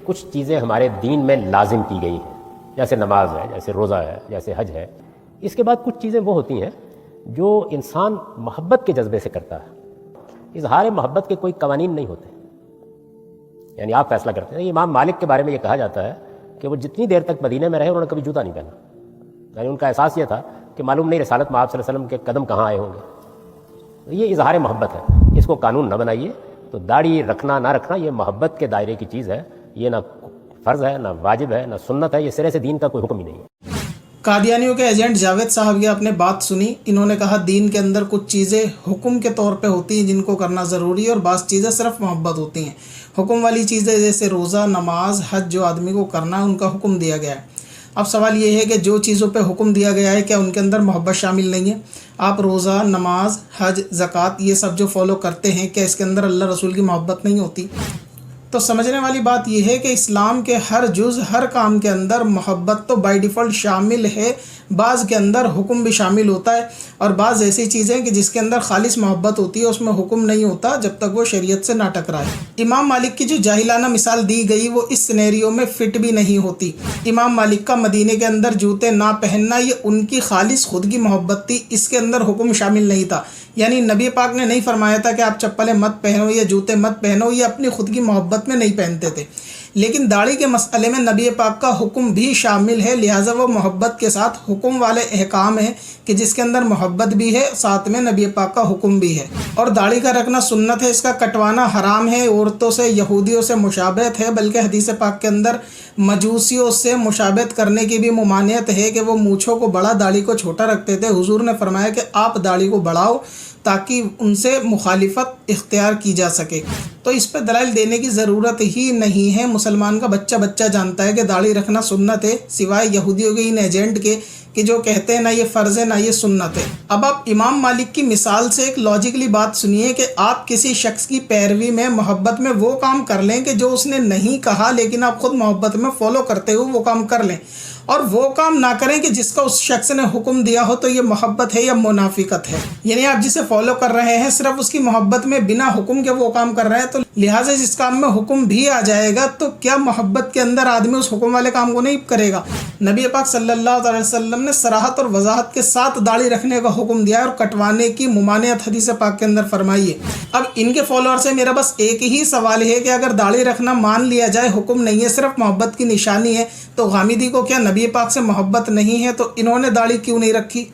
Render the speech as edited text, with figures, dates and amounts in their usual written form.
کچھ چیزیں ہمارے دین میں لازم کی گئی ہیں، جیسے نماز ہے، جیسے روزہ ہے، جیسے حج ہے۔ اس کے بعد کچھ چیزیں وہ ہوتی ہیں جو انسان محبت کے جذبے سے کرتا ہے۔ اظہار محبت کے کوئی قوانین نہیں ہوتے، یعنی آپ فیصلہ کرتے ہیں۔ امام مالک کے بارے میں یہ کہا جاتا ہے کہ وہ جتنی دیر تک مدینہ میں رہے انہوں نے کبھی جوتا نہیں پہنا، یعنی ان کا احساس یہ تھا کہ معلوم نہیں رسالت میں آپ صلی اللہ علیہ وسلم کے قدم کہاں آئے ہوں گے۔ یہ اظہار محبت ہے، اس کو قانون نہ بنائیے۔ تو داڑھی رکھنا نہ رکھنا یہ محبت کے دائرے کی چیز ہے، یہ نہ فرض ہے، نہ واجب ہے، نہ سنت ہے، یہ سرے سے دین کا کوئی حکم ہی نہیں ہے۔ قادیانیوں کے ایجنٹ جاوید صاحب کی آپ نے بات سنی، انہوں نے کہا دین کے اندر کچھ چیزیں حکم کے طور پہ ہوتی ہیں جن کو کرنا ضروری ہے، اور بعض چیزیں صرف محبت ہوتی ہیں۔ حکم والی چیزیں جیسے روزہ، نماز، حج جو آدمی کو کرنا ہے ان کا حکم دیا گیا ہے۔ اب سوال یہ ہے کہ جو چیزوں پہ حکم دیا گیا ہے کیا ان کے اندر محبت شامل نہیں ہے؟ آپ روزہ، نماز، حج، زکوٰۃ یہ سب جو فالو کرتے ہیں کیا اس کے اندر اللہ رسول کی محبت نہیں ہوتی؟ تو سمجھنے والی بات یہ ہے کہ اسلام کے ہر جز، ہر کام کے اندر محبت تو بائی ڈیفالٹ شامل ہے، بعض کے اندر حکم بھی شامل ہوتا ہے، اور بعض ایسی چیزیں کہ جس کے اندر خالص محبت ہوتی ہے اس میں حکم نہیں ہوتا جب تک وہ شریعت سے نہ ٹکرائے۔ امام مالک کی جو جاہلانہ مثال دی گئی وہ اس سینیریو میں فٹ بھی نہیں ہوتی۔ امام مالک کا مدینے کے اندر جوتے نہ پہننا یہ ان کی خالص خود کی محبت تھی، اس کے اندر حکم شامل نہیں تھا۔ یعنی نبی پاک نے نہیں فرمایا تھا کہ آپ چپلیں مت پہنو یا جوتے مت پہنو، یہ اپنی خود کی محبت میں نہیں پہنتے تھے۔ لیکن داڑھی کے مسئلے میں نبی پاک کا حکم بھی شامل ہے، لہٰذا وہ محبت کے ساتھ حکم والے احکام ہیں کہ جس کے اندر محبت بھی ہے، ساتھ میں نبی پاک کا حکم بھی ہے۔ اور داڑھی کا رکھنا سنت ہے، اس کا کٹوانا حرام ہے، عورتوں سے، یہودیوں سے مشابہت ہے، بلکہ حدیث پاک کے اندر مجوسیوں سے مشابہت کرنے کی بھی ممانعت ہے کہ وہ مونچھوں کو بڑا، داڑھی کو چھوٹا رکھتے تھے۔ حضور نے فرمایا کہ آپ داڑھی کو بڑھاؤ تاکہ ان سے مخالفت اختیار کی جا سکے۔ تو اس پہ دلائل دینے کی ضرورت ہی نہیں ہے، مسلمان کا بچہ جانتا ہے کہ داڑھی رکھنا سنت ہے، سوائے یہودیوں کے ان ایجنٹ کے کہ جو کہتے ہیں نہ یہ فرض ہے نہ یہ سنت ہے۔ اب آپ امام مالک کی مثال سے ایک لاجیکلی بات سنیے کہ آپ کسی شخص کی پیروی میں، محبت میں وہ کام کر لیں کہ جو اس نے نہیں کہا لیکن آپ خود محبت میں فالو کرتے ہو وہ کام کر لیں، اور وہ کام نہ کریں کہ جس کا اس شخص نے حکم دیا ہو، تو یہ محبت ہے یا منافقت ہے؟ یعنی آپ جسے فالو کر رہے ہیں صرف اس کی محبت میں بنا حکم کے وہ کام کر رہے ہیں، تو لہٰذا جس کام میں حکم بھی آ جائے گا تو کیا محبت کے اندر آدمی اس حکم والے کام کو نہیں کرے گا؟ نبی پاک صلی اللہ علیہ وسلم نے صراحت اور وضاحت کے ساتھ داڑھی رکھنے کا حکم دیا ہے اور کٹوانے کی ممانعت حدیث پاک کے اندر فرمائی ہے۔ اب ان کے فالوور سے میرا بس ایک ہی سوال ہے کہ اگر داڑھی رکھنا مان لیا جائے حکم نہیں ہے، صرف محبت کی نشانی ہے، تو غامدی کو کیا نبی پاک سے محبت نہیں ہے؟ تو انہوں نے داڑھی کیوں نہیں رکھی؟